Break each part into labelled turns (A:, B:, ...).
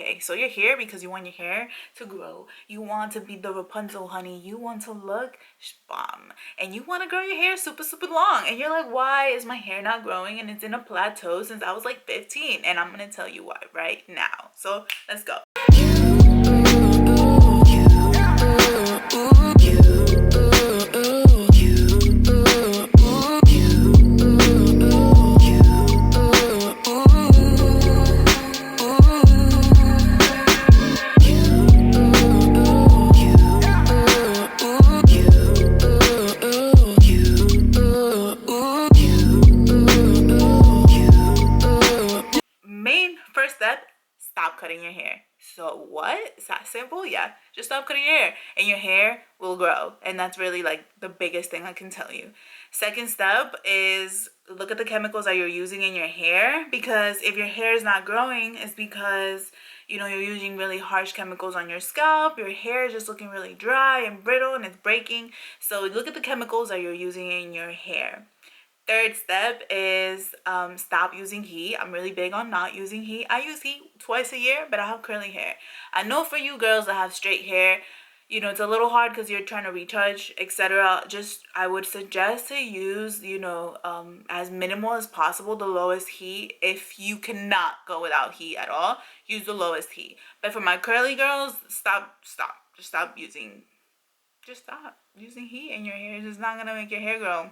A: okay? So you're here because you want your hair to grow. You want to be the Rapunzel, honey. You want to look bomb. And you want to grow your hair super, super long. And you're like, why is my hair not growing? And it's in a plateau since I was like 15. And I'm going to tell you why right now. So let's go. First step, stop cutting your hair. So what? It's that simple? Yeah, just stop cutting your hair and your hair will grow. And that's really like the biggest thing I can tell you. Second step is look at the chemicals that you're using in your hair, because if your hair is not growing, it's because you're using really harsh chemicals on your scalp. Your hair is just looking really dry and brittle and it's breaking. So look at the chemicals that you're using in your hair. Third step is stop using heat. I'm really big on not using heat. I use heat twice a year, but I have curly hair. I know for you girls that have straight hair, it's a little hard because you're trying to retouch, etc. I would suggest to use, as minimal as possible, the lowest heat. If you cannot go without heat at all, use the lowest heat. But for my curly girls, stop using heat in your hair. It's just not gonna make your hair grow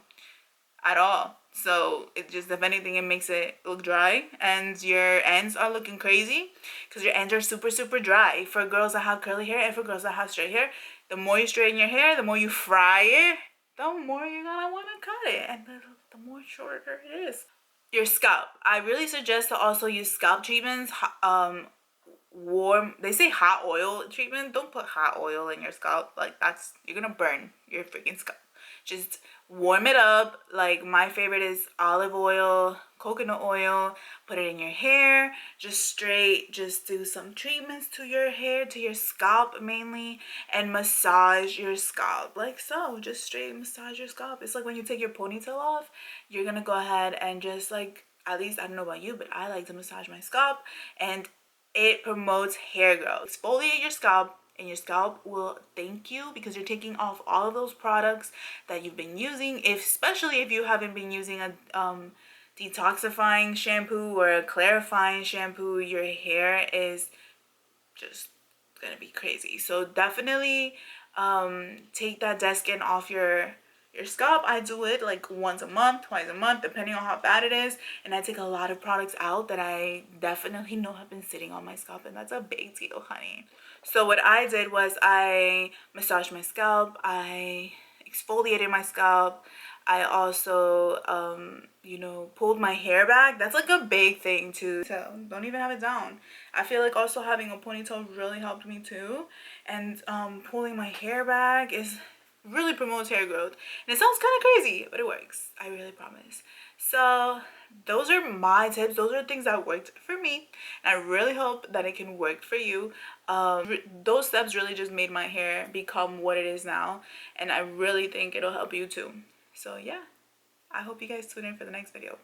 A: at all. So it just, if anything, it makes it look dry, and your ends are looking crazy because your ends are super, super dry. For girls that have curly hair and for girls that have straight hair, the more you straighten your hair, the more you fry it, the more you're gonna want to cut it, and the more shorter it is. Your scalp, I really suggest to also use scalp treatments. Warm, they say hot oil treatment. Don't put hot oil in your scalp. Like, you're gonna burn your freaking scalp. Just warm it up. Like, my favorite is olive oil, coconut oil. Put it in your hair. Just do some treatments to your hair, to your scalp mainly, and massage your scalp like so. Just straight massage your scalp. It's like when you take your ponytail off, you're gonna go ahead and just, like, at least, I don't know about you, but I like to massage my scalp, and it promotes hair growth. Exfoliate your scalp, and your scalp will thank you, because you're taking off all of those products that you've been using. Especially if you haven't been using a detoxifying shampoo or a clarifying shampoo, your hair is just gonna be crazy. So definitely take that dead skin off your scalp. I do it like once a month, twice a month, depending on how bad it is. And I take a lot of products out that I definitely know have been sitting on my scalp, and that's a big deal, honey. So what I did was I massaged my scalp, I exfoliated my scalp, I also pulled my hair back. That's like a big thing too. So don't even have it down. I feel like also having a ponytail really helped me too. And pulling my hair back really promotes hair growth. And it sounds kind of crazy, but it works. I really promise. So those are my tips. Those are things that worked for me, and I really hope that it can work for you. Those steps really just made my hair become what it is now, and I really think it'll help you too. So yeah, I hope you guys tune in for the next video.